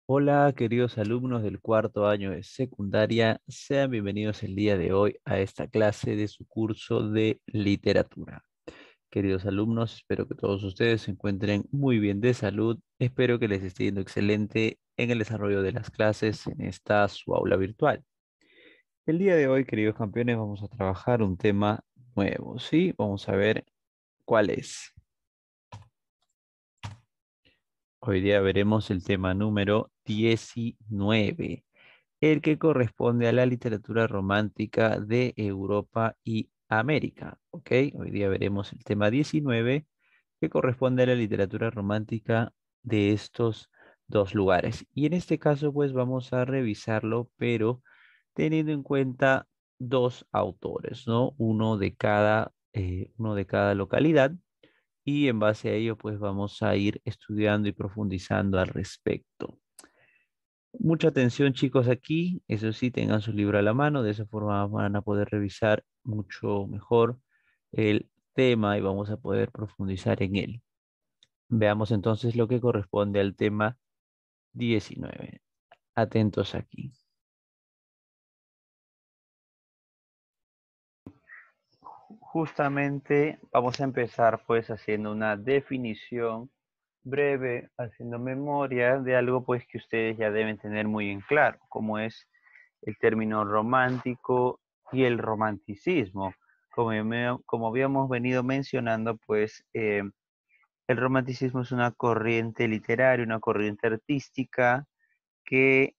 Hola, queridos alumnos del cuarto año de secundaria, sean bienvenidos el día de hoy a esta clase de su curso de literatura. Queridos alumnos, espero que todos ustedes se encuentren muy bien de salud. Espero que les esté yendo excelente en el desarrollo de las clases en esta su aula virtual. El día de hoy, queridos campeones, vamos a trabajar un tema nuevo, ¿sí? Vamos a ver cuál es. Hoy día veremos el tema número 19, el que corresponde a la literatura romántica de Europa y América. ¿Ok? Hoy día veremos el tema 19, que corresponde a la literatura romántica de estos dos lugares. Y en este caso, pues vamos a revisarlo, pero teniendo en cuenta dos autores, ¿no? Uno de cada localidad. Y en base a ello, pues vamos a ir estudiando y profundizando al respecto. Mucha atención, chicos, aquí. Eso sí, tengan su libro a la mano. De esa forma van a poder revisar mucho mejor el tema y vamos a poder profundizar en él. Veamos entonces lo que corresponde al tema 19. Atentos aquí. Justamente vamos a empezar pues haciendo una definición breve, haciendo memoria de algo pues que ustedes ya deben tener muy en claro, como es el término romántico y el romanticismo. Como habíamos venido mencionando, pues el romanticismo es una corriente literaria, una corriente artística que,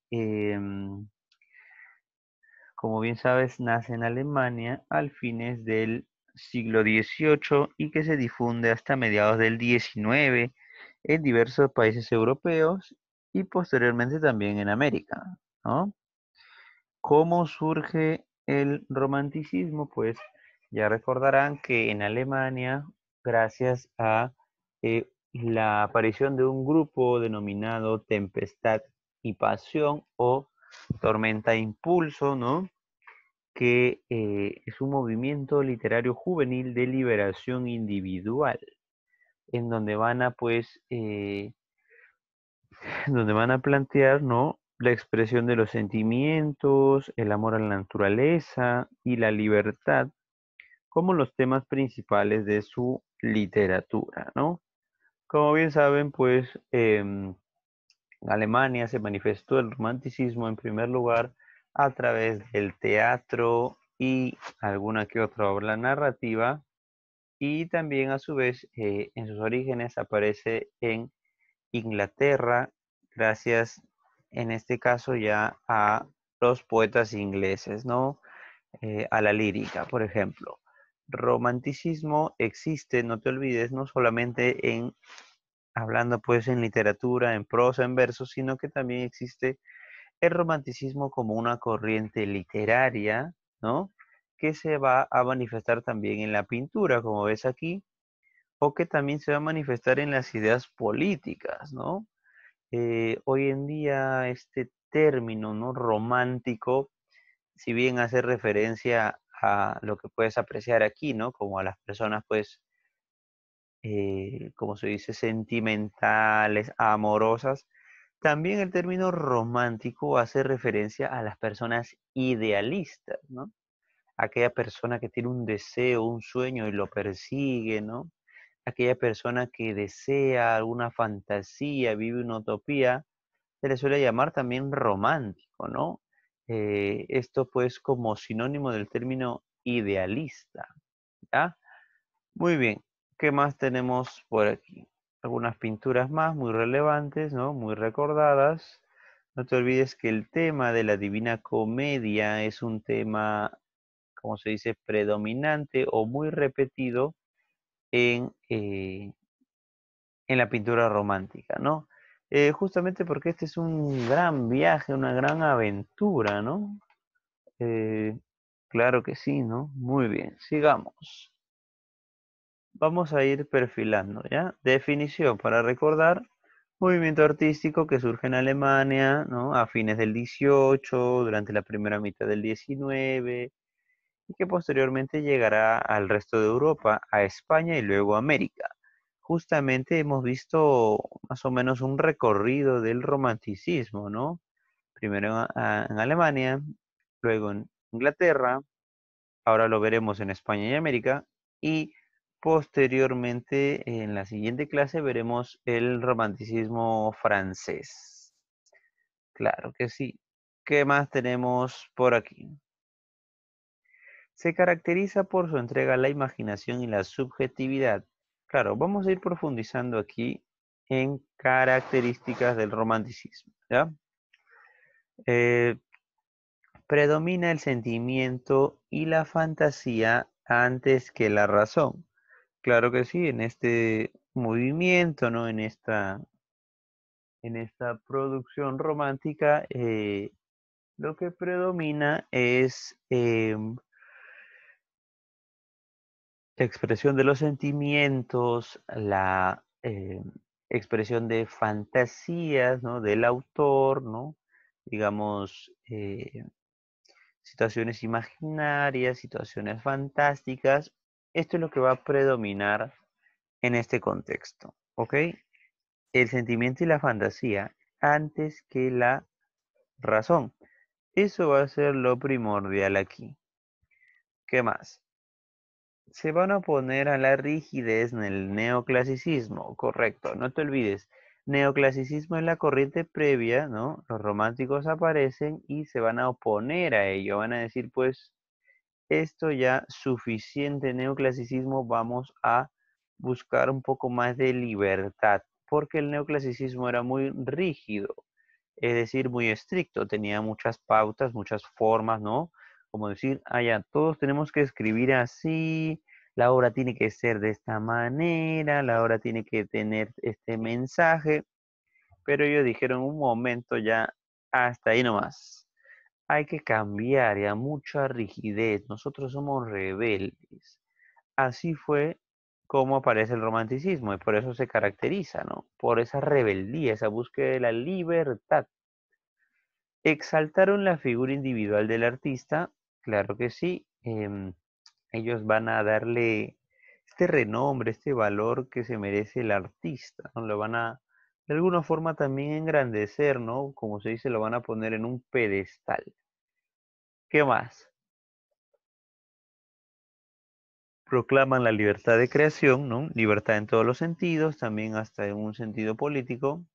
como bien sabes, nace en Alemania al fines del siglo XVIII y que se difunde hasta mediados del XIX en diversos países europeos y posteriormente también en América, ¿no? ¿Cómo surge el romanticismo? Pues ya recordarán que en Alemania, gracias a la aparición de un grupo denominado Tempestad y Pasión o Tormenta e Impulso, ¿no? Que es un movimiento literario juvenil de liberación individual, en donde van a, pues, donde van a plantear, ¿no? La expresión de los sentimientos, el amor a la naturaleza y la libertad como los temas principales de su literatura, ¿no? Como bien saben, pues en Alemania se manifestó el romanticismo en primer lugar a través del teatro y alguna que otra obra narrativa, y también a su vez en sus orígenes aparece en Inglaterra, gracias en este caso ya a los poetas ingleses, ¿no? A la lírica, por ejemplo. Romanticismo existe, no te olvides, no solamente en hablando pues en literatura, en prosa, en verso, sino que también existe el romanticismo como una corriente literaria, ¿no? Que se va a manifestar también en la pintura, como ves aquí, o que también se va a manifestar en las ideas políticas, ¿no? Hoy en día este término, ¿no? Romántico, si bien hace referencia a lo que puedes apreciar aquí, ¿no? Como a las personas, pues, como se dice, sentimentales, amorosas, también el término romántico hace referencia a las personas idealistas, ¿no? Aquella persona que tiene un deseo, un sueño y lo persigue, ¿no? Aquella persona que desea alguna fantasía, vive una utopía, se le suele llamar también romántico, ¿no? Esto pues como sinónimo del término idealista, ¿ya? Muy bien, ¿qué más tenemos por aquí? Algunas pinturas más muy relevantes, ¿no? Muy recordadas. No te olvides que el tema de la Divina Comedia es un tema, como se dice, predominante o muy repetido en la pintura romántica, ¿no? Justamente porque este es un gran viaje, una gran aventura, ¿no? Eh, claro que sí, ¿no? Muy bien, sigamos. Vamos a ir perfilando, ¿ya? Definición para recordar, movimiento artístico que surge en Alemania, ¿no? A fines del 18, durante la primera mitad del 19, y que posteriormente llegará al resto de Europa, a España y luego a América. justamente hemos visto más o menos un recorrido del romanticismo, ¿no? Primero en Alemania, luego en Inglaterra, ahora lo veremos en España y América, y posteriormente en la siguiente clase veremos el romanticismo francés. Claro que sí. ¿Qué más tenemos por aquí? Se caracteriza por su entrega a la imaginación y la subjetividad. Claro, vamos a ir profundizando aquí en características del romanticismo, ¿ya? Eh, Predomina el sentimiento y la fantasía antes que la razón. Claro que sí, en este movimiento, ¿no? En esta producción romántica, lo que predomina es la expresión de los sentimientos, la expresión de fantasías, ¿no? Del autor, ¿no? Digamos, situaciones imaginarias, situaciones fantásticas. Esto es lo que va a predominar en este contexto, ¿ok? El sentimiento y la fantasía antes que la razón. Eso va a ser lo primordial aquí. ¿Qué más? Se van a oponer a la rigidez en el neoclasicismo, correcto, no te olvides. Neoclasicismo es la corriente previa, ¿no? Los románticos aparecen y se van a oponer a ello, van a decir, pues, esto ya suficiente neoclasicismo, vamos a buscar un poco más de libertad, porque el neoclasicismo era muy rígido, es decir, muy estricto, tenía muchas pautas, muchas formas, ¿no? Como decir, ah, ya, todos tenemos que escribir así, la obra tiene que ser de esta manera, la obra tiene que tener este mensaje, pero ellos dijeron un momento ya, hasta ahí nomás. Hay que cambiar ya mucha rigidez. Nosotros somos rebeldes. Así fue como aparece el romanticismo y por eso se caracteriza, ¿no? Por esa rebeldía, esa búsqueda de la libertad. ¿Exaltaron la figura individual del artista? Claro que sí. Ellos van a darle este renombre, este valor que se merece el artista, ¿no? Lo van a, de alguna forma, también engrandecer, ¿no? Como se dice, lo van a poner en un pedestal. ¿Qué más? Proclaman la libertad de creación, ¿no? Libertad en todos los sentidos, también hasta en un sentido político.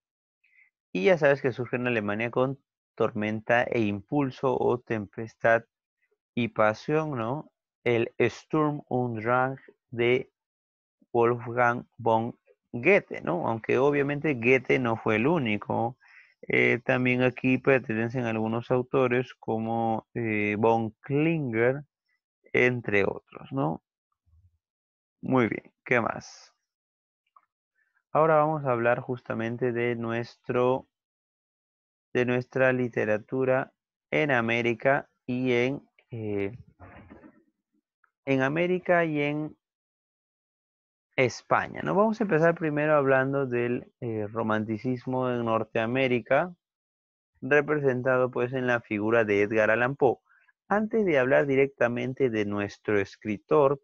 Y ya sabes que surge en Alemania con tormenta e impulso o tempestad y pasión, ¿no? El Sturm und Drang de Wolfgang von Goethe, ¿no? Aunque obviamente Goethe no fue el único. También aquí pertenecen algunos autores como von Klinger, entre otros, ¿no? Muy bien, ¿qué más? Ahora vamos a hablar justamente de nuestra literatura en América en América y en España, ¿no? Vamos a empezar primero hablando del romanticismo en Norteamérica, representado pues en la figura de Edgar Allan Poe. Antes de hablar directamente de nuestro escritor,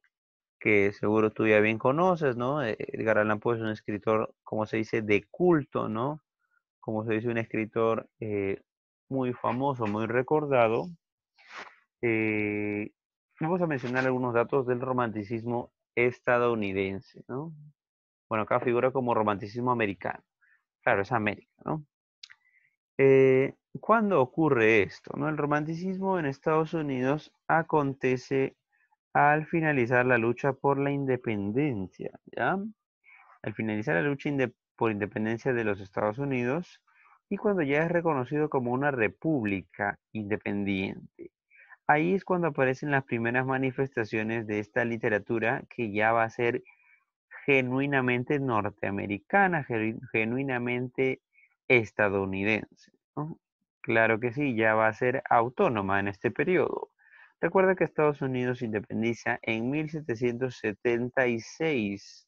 que seguro tú ya bien conoces, ¿no? Edgar Allan Poe es un escritor, como se dice, de culto, ¿no? Como se dice, un escritor muy famoso, muy recordado. Eh, Vamos a mencionar algunos datos del romanticismo estadounidense, ¿no? Bueno, acá figura como romanticismo americano. Claro, es América, ¿no? ¿Cuándo ocurre esto? ¿No? El romanticismo en Estados Unidos acontece al finalizar la lucha por la independencia, ¿ya? Al finalizar la lucha por independencia de los Estados Unidos y cuando ya es reconocido como una república independiente. Ahí es cuando aparecen las primeras manifestaciones de esta literatura que ya va a ser genuinamente norteamericana, genuinamente estadounidense, ¿no? Claro que sí, ya va a ser autónoma en este periodo. Recuerda que Estados Unidos se independiza en 1776.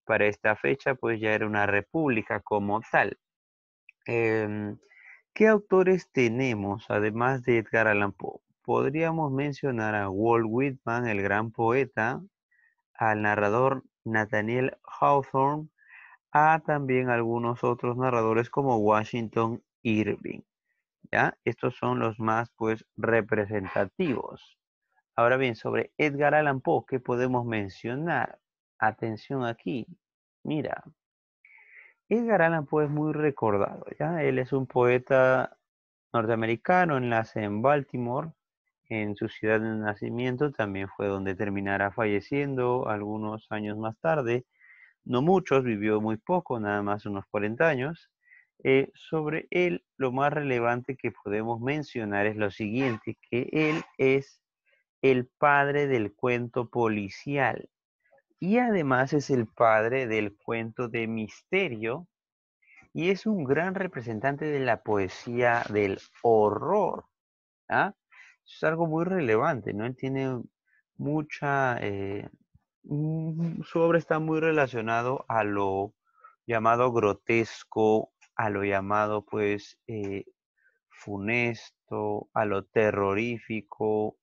Para esta fecha, pues ya era una república como tal. Em, ¿Qué autores tenemos además de Edgar Allan Poe? Podríamos mencionar a Walt Whitman, el gran poeta, al narrador Nathaniel Hawthorne, a también algunos otros narradores como Washington Irving, ¿ya? Estos son los más, pues, representativos. Ahora bien, sobre Edgar Allan Poe, ¿qué podemos mencionar? Atención aquí. Mira, Edgar Allan Poe es muy recordado, ¿ya? Él es un poeta norteamericano, nace en Baltimore, en su ciudad de nacimiento, también fue donde terminará falleciendo algunos años más tarde. No muchos, vivió muy poco, nada más unos 40 años. Sobre él, lo más relevante que podemos mencionar es lo siguiente, que él es el padre del cuento policial y además es el padre del cuento de misterio y es un gran representante de la poesía del horror. ¿Ah? Es algo muy relevante, ¿no? Él tiene mucha, su obra está muy relacionado a lo llamado grotesco, a lo llamado, pues, funesto, a lo terrorífico,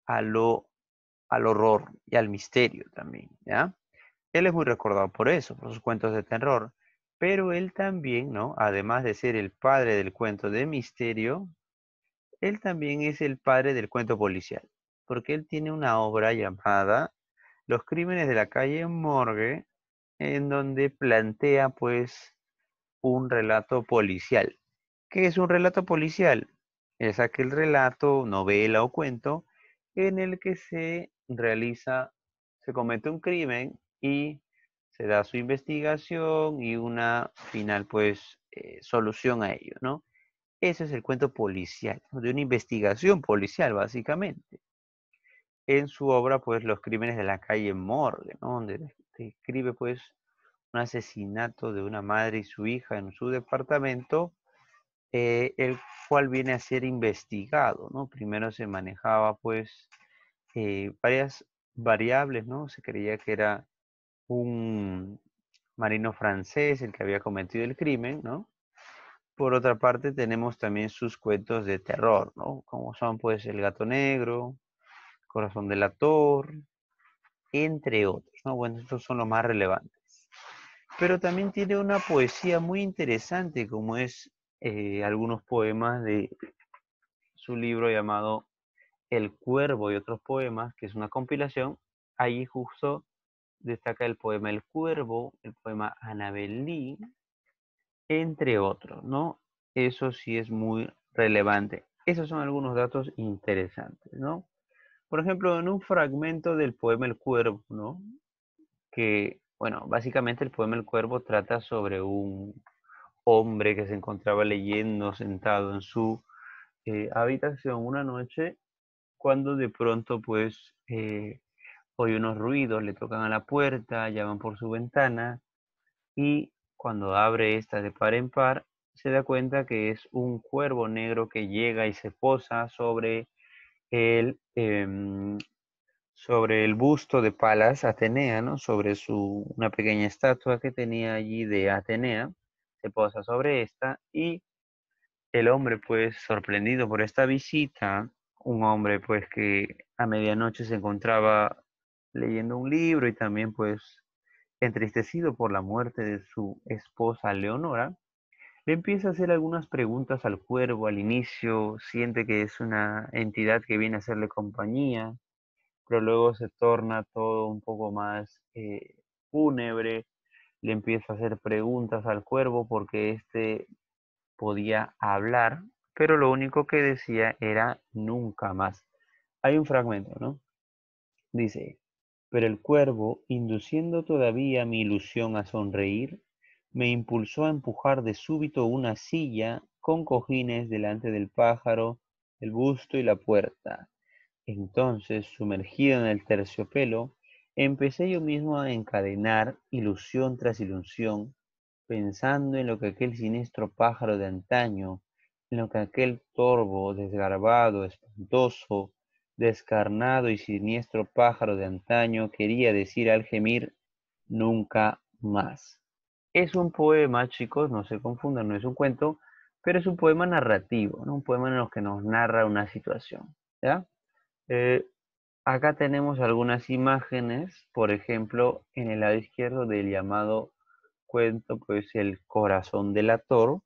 a lo, al horror y al misterio también, ¿ya? Él es muy recordado por eso, por sus cuentos de terror, pero él también, ¿no? Además de ser el padre del cuento de misterio, él también es el padre del cuento policial, porque él tiene una obra llamada Los crímenes de la calle Morgue, en donde plantea pues un relato policial. ¿Qué es un relato policial? Es aquel relato, novela o cuento en el que se comete un crimen y se da su investigación y una final pues solución a ello, ¿no? Ese es el cuento policial, ¿no? De una investigación policial, básicamente. En su obra, pues, Los crímenes de la calle Morgue, ¿no? Donde describe, pues, un asesinato de una madre y su hija en su departamento, el cual viene a ser investigado, ¿no? Primero se manejaba, pues, varias variables, ¿no? Se creía que era un marino francés el que había cometido el crimen, ¿no? Por otra parte, tenemos también sus cuentos de terror, ¿no? Como son, pues, El gato negro, Corazón delator, entre otros, ¿no? Bueno, estos son los más relevantes. Pero también tiene una poesía muy interesante, como es algunos poemas de su libro llamado El Cuervo y otros poemas, que es una compilación. Ahí justo destaca el poema El Cuervo, el poema Annabel Lee, entre otros, ¿no? Eso sí es muy relevante. Esos son algunos datos interesantes, ¿no? Por ejemplo, en un fragmento del poema El Cuervo, ¿no? Que, bueno, básicamente el poema El Cuervo trata sobre un hombre que se encontraba leyendo sentado en su habitación una noche, cuando de pronto, pues, oye unos ruidos, le tocan a la puerta, llaman por su ventana y cuando abre esta de par en par, se da cuenta que es un cuervo negro que llega y se posa el, em, sobre el busto de Palas Atenea, ¿no? Sobre una pequeña estatua que tenía allí de Atenea, se posa sobre esta y el hombre, pues, sorprendido por esta visita, un hombre, pues, que a medianoche se encontraba leyendo un libro y también, pues, entristecido por la muerte de su esposa Leonora, le empieza a hacer algunas preguntas al cuervo al inicio, siente que es una entidad que viene a hacerle compañía, pero luego se torna todo un poco más fúnebre, le empieza a hacer preguntas al cuervo porque éste podía hablar, pero lo único que decía era nunca más. Hay un fragmento, ¿no? Dice, pero el cuervo, induciendo todavía mi ilusión a sonreír, me impulsó a empujar de súbito una silla con cojines delante del pájaro, el busto y la puerta. Entonces, sumergido en el terciopelo, empecé yo mismo a encadenar ilusión tras ilusión, pensando en lo que aquel siniestro pájaro de antaño, en lo que aquel torvo, desgarbado, espantoso, descarnado y siniestro pájaro de antaño quería decir al gemir nunca más. Es un poema, chicos, no se confundan, no es un cuento, pero es un poema narrativo, ¿no? Un poema en el que nos narra una situación, ¿ya? Eh, Acá tenemos algunas imágenes, por ejemplo, en el lado izquierdo del llamado cuento pues El corazón delator,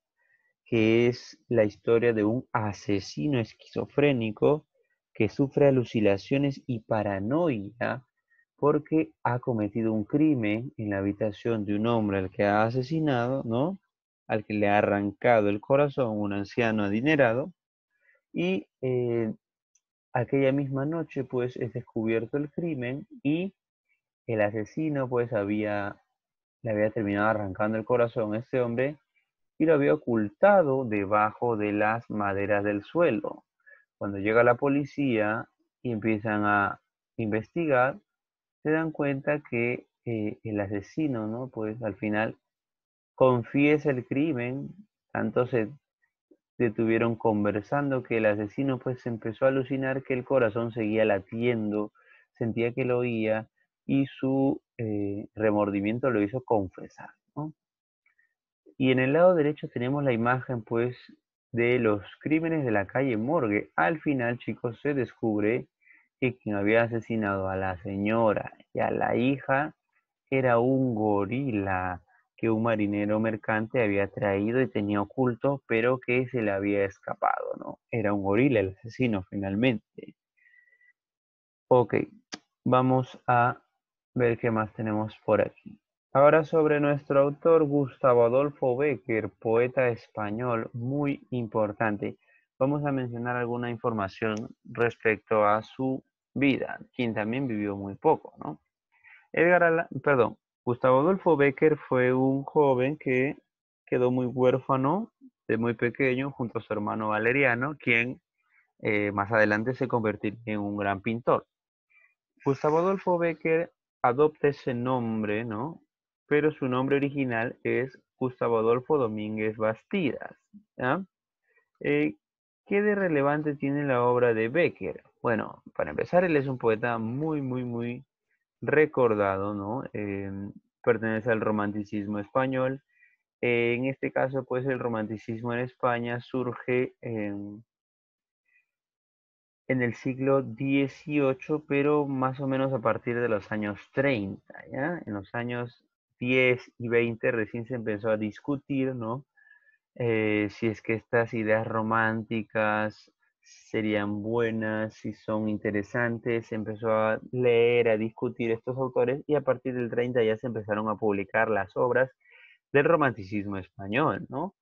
que es la historia de un asesino esquizofrénico que sufre alucinaciones y paranoia porque ha cometido un crimen en la habitación de un hombre al que ha asesinado, ¿no? Al que le ha arrancado el corazón, un anciano adinerado, y aquella misma noche pues es descubierto el crimen y el asesino pues le había terminado arrancando el corazón a este hombre y lo había ocultado debajo de las maderas del suelo. Cuando llega la policía y empiezan a investigar, se dan cuenta que el asesino, ¿no? Pues al final confiesa el crimen, tanto se detuvieron conversando que el asesino pues empezó a alucinar que el corazón seguía latiendo, sentía que lo oía y su remordimiento lo hizo confesar, ¿no? Y en el lado derecho tenemos la imagen, pues, de los crímenes de la calle Morgue. Al final, chicos, se descubre que quien había asesinado a la señora y a la hija era un gorila que un marinero mercante había traído y tenía oculto, pero que se le había escapado, ¿no? Era un gorila el asesino finalmente. Ok, vamos a ver qué más tenemos por aquí. Ahora sobre nuestro autor Gustavo Adolfo Bécquer, poeta español muy importante. Vamos a mencionar alguna información respecto a su vida, quien también vivió muy poco, ¿no? Gustavo Adolfo Bécquer fue un joven que quedó muy huérfano de muy pequeño junto a su hermano Valeriano, quien más adelante se convertiría en un gran pintor. Gustavo Adolfo Bécquer adopta ese nombre, ¿no? Pero su nombre original es Gustavo Adolfo Domínguez Bastidas, ¿ya? Eh, ¿Qué de relevante tiene la obra de Bécquer? Bueno, para empezar, él es un poeta muy recordado, ¿no? Pertenece al romanticismo español. En este caso, pues el romanticismo en España surge en el siglo XVIII, pero más o menos a partir de los años 30, ¿ya? En los años 10 y 20 recién se empezó a discutir, ¿no? Si es que estas ideas románticas serían buenas, si son interesantes, se empezó a leer, a discutir estos autores y a partir del 30 ya se empezaron a publicar las obras del romanticismo español, ¿no?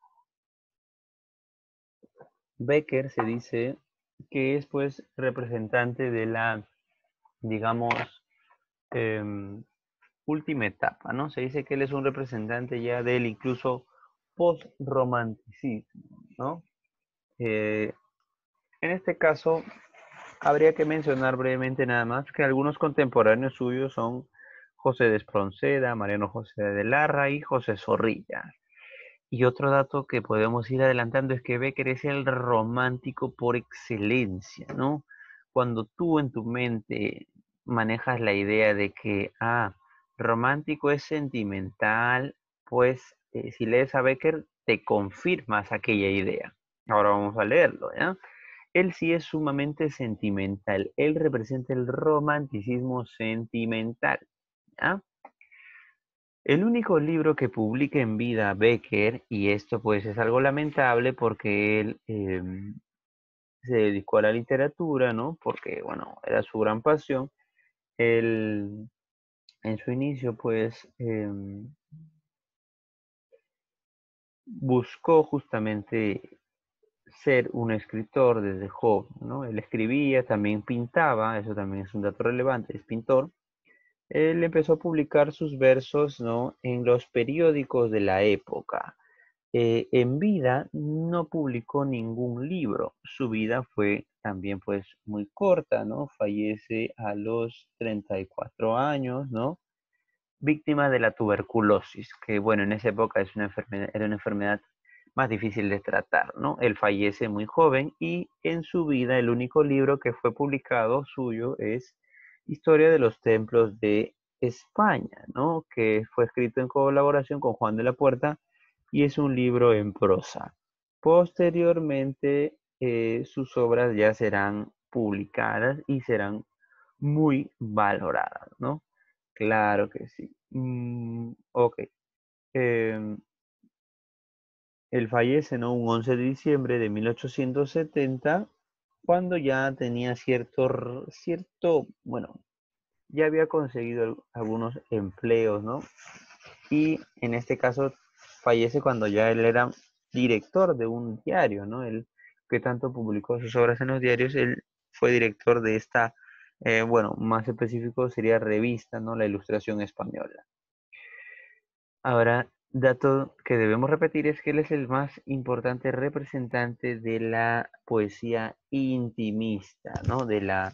Becker se dice que es pues representante de la, digamos, em, última etapa, ¿no? Se dice que él es un representante ya del incluso post-romanticismo, ¿no? Eh, en este caso, habría que mencionar brevemente nada más que algunos contemporáneos suyos son José de Espronceda, Mariano José de Larra y José Zorrilla. Y otro dato que podemos ir adelantando es que Becker es el romántico por excelencia, ¿no? Cuando tú en tu mente manejas la idea de que, romántico es sentimental, pues si lees a Becker te confirmas aquella idea. Ahora vamos a leerlo, ¿ya? Él sí es sumamente sentimental. Él representa el romanticismo sentimental, ¿ya? El único libro que publica en vida Becker, y esto pues es algo lamentable porque él se dedicó a la literatura, ¿no? Porque, bueno, era su gran pasión. Él en su inicio pues buscó justamente ser un escritor desde joven, ¿no? Él escribía, también pintaba, eso también es un dato relevante, es pintor. Él empezó a publicar sus versos, ¿no? En los periódicos de la época. En vida no publicó ningún libro. Su vida fue también pues muy corta, ¿no? Fallece a los 34 años, ¿no? Víctima de la tuberculosis, que bueno, en esa época es una enfermedad, era una enfermedad más difícil de tratar, ¿no? Él fallece muy joven y en su vida el único libro que fue publicado suyo es Historia de los Templos de España, ¿no? Que fue escrito en colaboración con Juan de la Puerta y es un libro en prosa. Posteriormente, sus obras ya serán publicadas y serán muy valoradas, ¿no? Claro que sí. Ok. Eh, Él fallece, ¿no? Un 11 de diciembre de 1870, cuando ya tenía bueno, ya había conseguido algunos empleos, ¿no? Y en este caso fallece cuando ya él era director de un diario, ¿no? Él que tanto publicó sus obras en los diarios, él fue director de esta, bueno, más específico sería revista, ¿no? La Ilustración Española. Ahora, dato que debemos repetir es que él es el más importante representante de la poesía intimista, ¿no? De la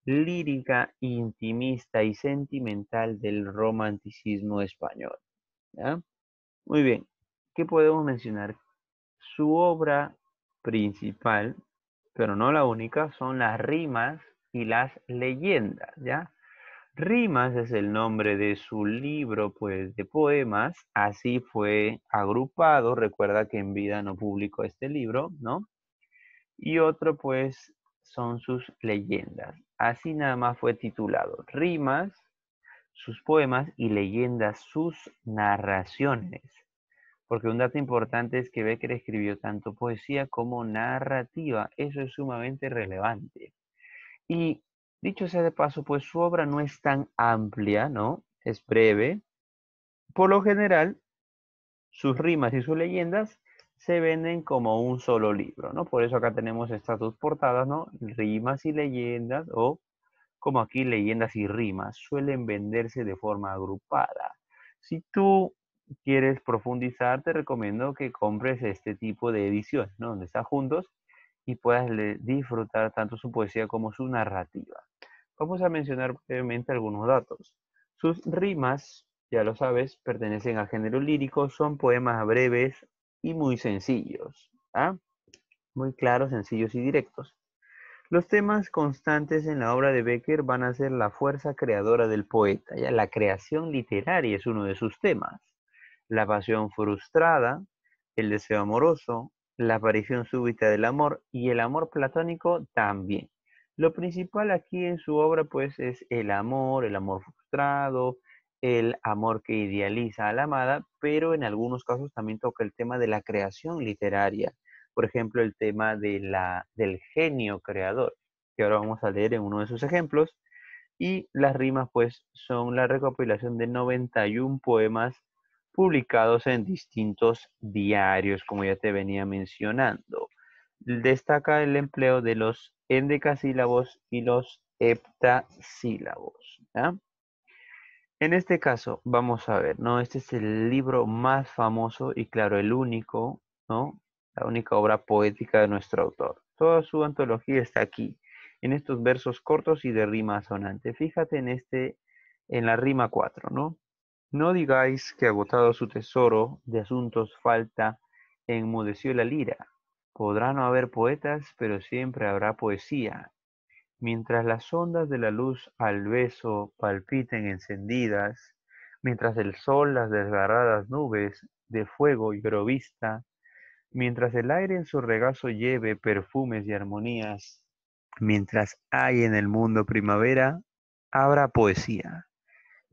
lírica intimista y sentimental del romanticismo español, ¿ya? Muy bien, ¿qué podemos mencionar? Su obra principal, pero no la única, son las rimas y las leyendas, ¿ya? Rimas es el nombre de su libro, pues, de poemas. Así fue agrupado. Recuerda que en vida no publicó este libro, ¿no? Y otro, pues, son sus leyendas. Así nada más fue titulado. Rimas, sus poemas y leyendas, sus narraciones. Porque un dato importante es que Becker escribió tanto poesía como narrativa. Eso es sumamente relevante. Y dicho sea de paso, pues su obra no es tan amplia, ¿no? Es breve. Por lo general, sus rimas y sus leyendas se venden como un solo libro, ¿no? Por eso acá tenemos estas dos portadas, ¿no? Rimas y leyendas, o como aquí leyendas y rimas, suelen venderse de forma agrupada. Si tú quieres profundizar, te recomiendo que compres este tipo de ediciones, ¿no? Donde están juntos y puedas disfrutar tanto su poesía como su narrativa. Vamos a mencionar brevemente algunos datos. Sus rimas, ya lo sabes, pertenecen al género lírico, son poemas breves y muy sencillos, ¿ah? Muy claros, sencillos y directos. Los temas constantes en la obra de Becker van a ser la fuerza creadora del poeta, ya la creación literaria es uno de sus temas, la pasión frustrada, el deseo amoroso, la aparición súbita del amor y el amor platónico también. Lo principal aquí en su obra pues es el amor frustrado, el amor que idealiza a la amada, pero en algunos casos también toca el tema de la creación literaria, por ejemplo, el tema del genio creador, que ahora vamos a leer en uno de sus ejemplos, y las rimas pues son la recopilación de 91 poemas publicados en distintos diarios, como ya te venía mencionando. Destaca el empleo de los endecasílabos y los heptasílabos, ¿ya? En este caso, vamos a ver, ¿no? Este es el libro más famoso y claro, el único, ¿no? La única obra poética de nuestro autor. Toda su antología está aquí, en estos versos cortos y de rima asonante. Fíjate en la rima 4, ¿no? No digáis que agotado su tesoro de asuntos falta, enmudeció la lira. Podrá no haber poetas, pero siempre habrá poesía. Mientras las ondas de la luz al beso palpiten encendidas, mientras el sol las desgarradas nubes de fuego y vista, mientras el aire en su regazo lleve perfumes y armonías, mientras hay en el mundo primavera, habrá poesía.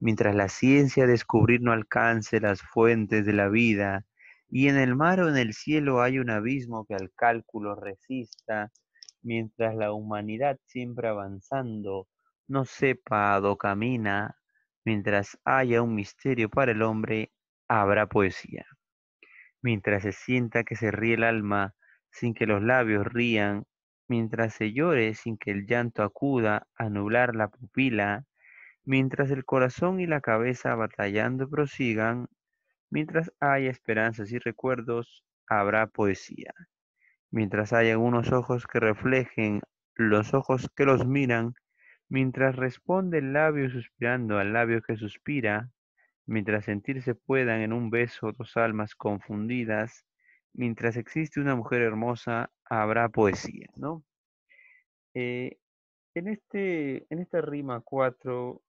Mientras la ciencia descubrir no alcance las fuentes de la vida, y en el mar o en el cielo hay un abismo que al cálculo resista, mientras la humanidad siempre avanzando no sepa a dó camina, mientras haya un misterio para el hombre, habrá poesía. Mientras se sienta que se ríe el alma sin que los labios rían, mientras se llore sin que el llanto acuda a nublar la pupila, mientras el corazón y la cabeza batallando prosigan, mientras haya esperanzas y recuerdos, habrá poesía. Mientras haya unos ojos que reflejen los ojos que los miran, mientras responde el labio suspirando al labio que suspira, mientras sentirse puedan en un beso dos almas confundidas, mientras existe una mujer hermosa, habrá poesía, ¿no? Eh, en esta rima 4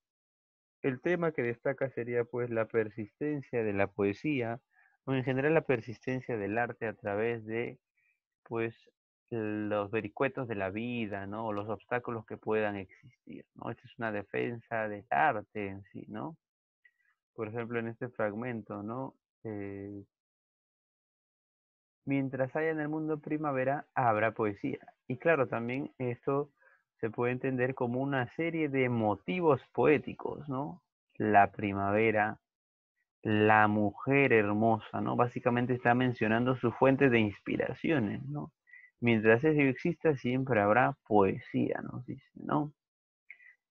el tema que destaca sería pues la persistencia de la poesía, o en general la persistencia del arte a través de pues los vericuetos de la vida, ¿no? O los obstáculos que puedan existir, ¿no? Esta es una defensa del arte en sí, ¿no? Por ejemplo, en este fragmento, ¿no? Eh, Mientras haya en el mundo primavera, habrá poesía. Y claro, también esto se puede entender como una serie de motivos poéticos, ¿no? La primavera, la mujer hermosa, ¿no? Básicamente está mencionando su fuente de inspiraciones, ¿no? Mientras eso exista, siempre habrá poesía, nos dice, ¿no?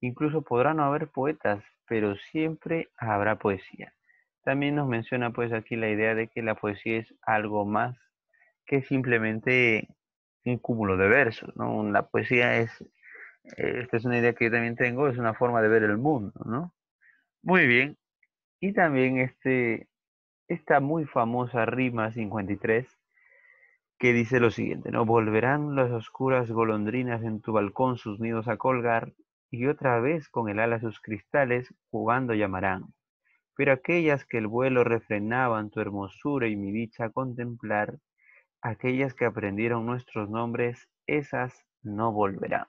Incluso podrá no haber poetas, pero siempre habrá poesía. También nos menciona pues aquí la idea de que la poesía es algo más que simplemente un cúmulo de versos, ¿no? La poesía es, esta es una idea que yo también tengo, es una forma de ver el mundo, ¿no? Muy bien. Y también esta muy famosa rima 53 que dice lo siguiente, ¿no? Volverán las oscuras golondrinas en tu balcón sus nidos a colgar, y otra vez con el ala sus cristales jugando llamarán. Pero aquellas que el vuelo refrenaban tu hermosura y mi dicha a contemplar, aquellas que aprendieron nuestros nombres, esas no volverán.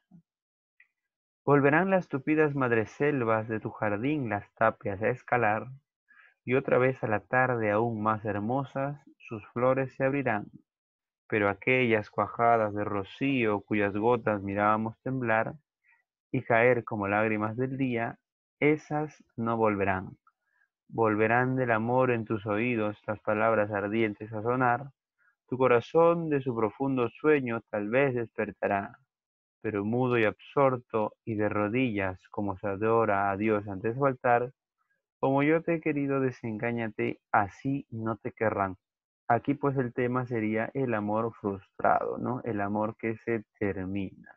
Volverán las tupidas madreselvas de tu jardín las tapias a escalar, y otra vez a la tarde aún más hermosas sus flores se abrirán. Pero aquellas cuajadas de rocío cuyas gotas mirábamos temblar y caer como lágrimas del día, esas no volverán. Volverán del amor en tus oídos las palabras ardientes a sonar, tu corazón de su profundo sueño tal vez despertará, pero mudo y absorto y de rodillas como se adora a Dios ante su altar, como yo te he querido, desengáñate, así no te querrán. Aquí pues el tema sería el amor frustrado, ¿no? El amor que se termina.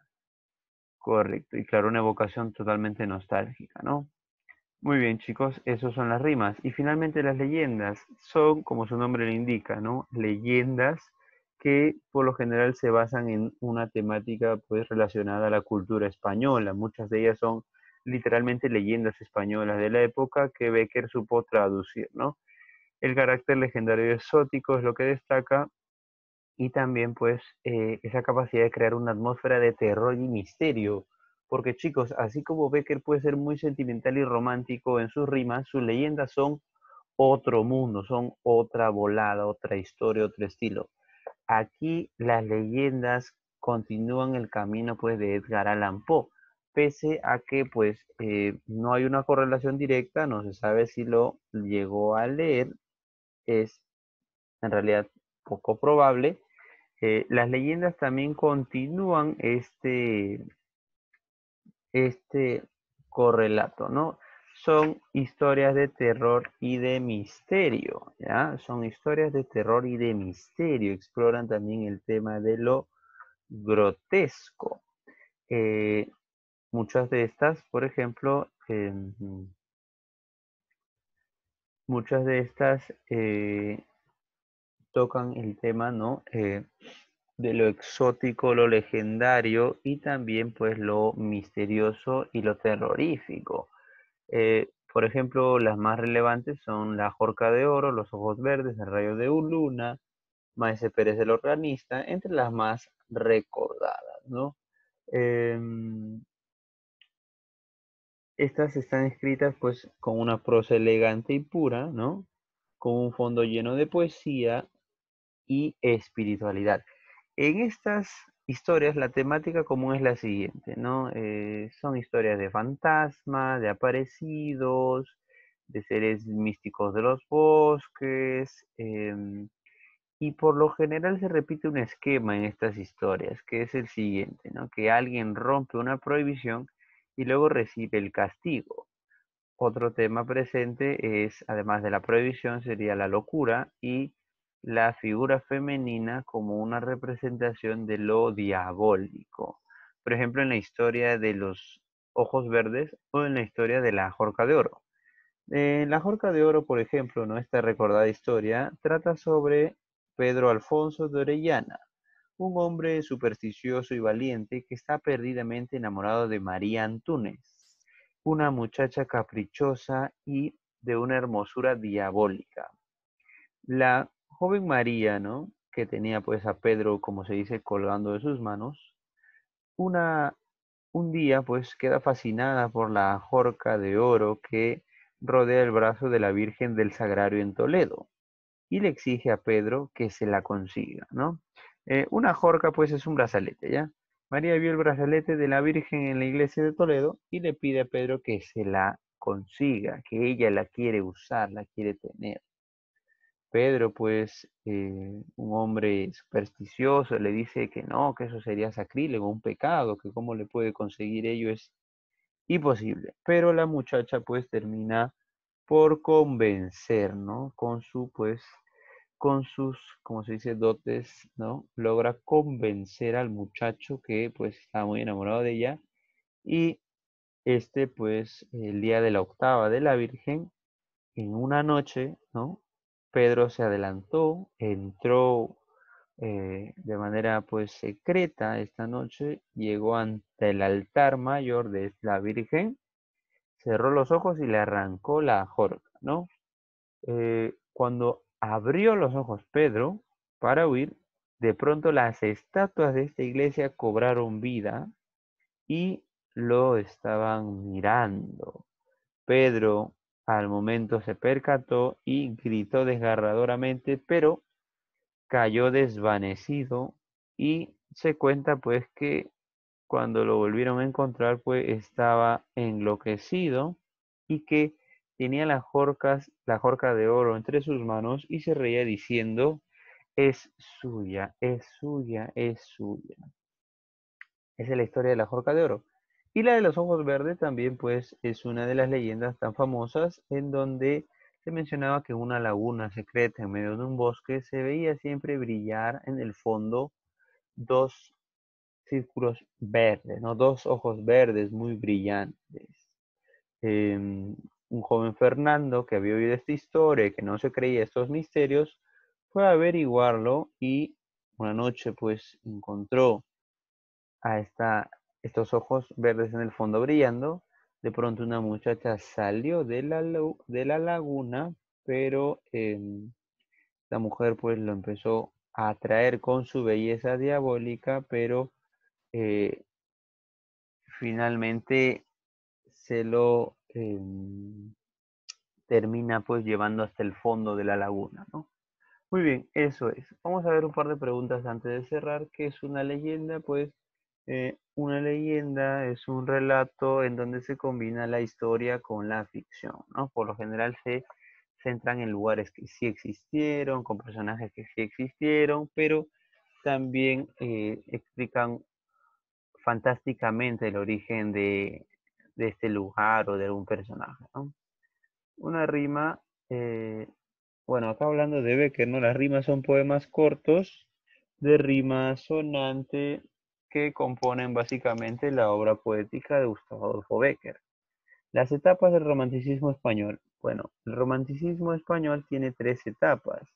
Correcto. Y claro, una evocación totalmente nostálgica, ¿no? Muy bien, chicos, esas son las rimas. Y finalmente las leyendas son, como su nombre le indica, ¿no? Leyendas que por lo general se basan en una temática pues relacionada a la cultura española. Muchas de ellas son literalmente leyendas españolas de la época que Becker supo traducir, ¿no? El carácter legendario y exótico es lo que destaca y también pues esa capacidad de crear una atmósfera de terror y misterio. Porque chicos, así como Becker puede ser muy sentimental y romántico en sus rimas, sus leyendas son otro mundo, son otra volada, otra historia, otro estilo. Aquí las leyendas continúan el camino pues de Edgar Allan Poe, pese a que pues no hay una correlación directa, no se sabe si lo llegó a leer, es en realidad poco probable. Las leyendas también continúan este correlato, ¿no? Son historias de terror y de misterio, ¿ya? Son historias de terror y de misterio. Exploran también el tema de lo grotesco. Eh, Muchas de estas, por ejemplo, muchas de estas tocan el tema, ¿no? De lo exótico, lo legendario y también pues lo misterioso y lo terrorífico. Por ejemplo, las más relevantes son La Jorca de Oro, Los Ojos Verdes, El Rayo de Luna, Maese Pérez el Organista, entre las más recordadas, ¿no? Em, Estas están escritas pues con una prosa elegante y pura, ¿no? Con un fondo lleno de poesía y espiritualidad. En estas historias la temática común es la siguiente, ¿no? Son historias de fantasmas, de aparecidos, de seres místicos de los bosques, y por lo general se repite un esquema en estas historias, que es el siguiente, ¿no? Que alguien rompe una prohibición y luego recibe el castigo. Otro tema presente es, además de la prohibición, sería la locura y la figura femenina como una representación de lo diabólico. Por ejemplo, en la historia de los ojos verdes o en la historia de la Jorca de Oro. La Jorca de Oro, por ejemplo, ¿no? Esta recordada historia trata sobre Pedro Alfonso de Orellana, un hombre supersticioso y valiente que está perdidamente enamorado de María Antúnez, una muchacha caprichosa y de una hermosura diabólica. La joven María, ¿no? Que tenía pues a Pedro, como se dice, colgando de sus manos, una, un día pues queda fascinada por la jorca de oro que rodea el brazo de la Virgen del Sagrario en Toledo. y le exige a Pedro que se la consiga, ¿no? Una jorca, pues, es un brazalete, ¿ya? María vio el brazalete de la Virgen en la iglesia de Toledo y le pide a Pedro que se la consiga, que ella la quiere usar, la quiere tener. Pedro, pues, un hombre supersticioso, le dice que no, que eso sería sacrílego, un pecado, que cómo le puede conseguir ello es imposible. Pero la muchacha, pues, termina por convencer, ¿no? Con su, pues, con sus, como se dice, dotes, ¿no? Logra convencer al muchacho que, pues, está muy enamorado de ella y este, pues, el día de la octava de la Virgen, en una noche, ¿no? Pedro se adelantó, entró de manera pues secreta esta noche, llegó ante el altar mayor de la Virgen, cerró los ojos y le arrancó la jorca, ¿no? Cuando abrió los ojos Pedro para huir, de pronto las estatuas de esta iglesia cobraron vida y lo estaban mirando. Pedro al momento se percató y gritó desgarradoramente, pero cayó desvanecido y se cuenta pues que cuando lo volvieron a encontrar pues estaba enloquecido y que tenía la jorca de oro entre sus manos y se reía diciendo, es suya, es suya, es suya. Esa es la historia de la Jorca de Oro. Y la de los ojos verdes también, pues, es una de las leyendas tan famosas en donde se mencionaba que una laguna secreta en medio de un bosque se veía siempre brillar en el fondo dos círculos verdes, ¿no? Dos ojos verdes muy brillantes. Un joven Fernando que había oído esta historia y que no se creía estos misterios, fue a averiguarlo y una noche, pues, encontró a estos ojos verdes en el fondo brillando. De pronto una muchacha salió de la laguna, pero la mujer pues lo empezó a atraer con su belleza diabólica, pero eh, finalmente se lo termina pues llevando hasta el fondo de la laguna, ¿no? Muy bien, eso es. Vamos a ver un par de preguntas antes de cerrar. ¿Qué es una leyenda? Pues una leyenda es un relato en donde se combina la historia con la ficción, ¿no? Por lo general se centran en lugares que sí existieron, con personajes que sí existieron, pero también explican fantásticamente el origen de este lugar o de algún personaje, ¿no? Una rima, eh, bueno, acá hablando de Becker, ¿no? Las rimas son poemas cortos de rima sonante que componen básicamente la obra poética de Gustavo Adolfo Bécquer. Las etapas del romanticismo español. Bueno, el romanticismo español tiene tres etapas.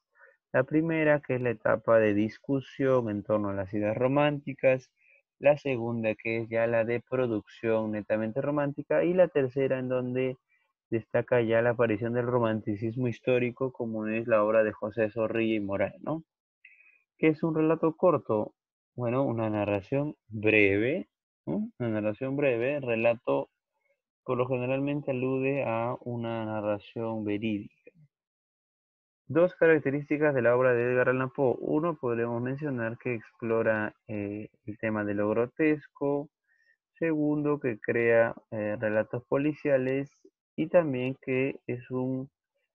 La primera, que es la etapa de discusión en torno a las ideas románticas. La segunda, que es ya la de producción netamente romántica. Y la tercera, en donde destaca ya la aparición del romanticismo histórico, como es la obra de José Zorrilla y Moral, ¿no? ¿Qué es un relato corto? Bueno, una narración breve, ¿no? Una narración breve, relato por lo generalmente alude a una narración verídica. Dos características de la obra de Edgar Allan Poe. Uno, podríamos mencionar que explora el tema de lo grotesco. Segundo, que crea relatos policiales. Y también que es un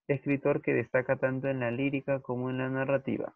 escritor que destaca tanto en la lírica como en la narrativa.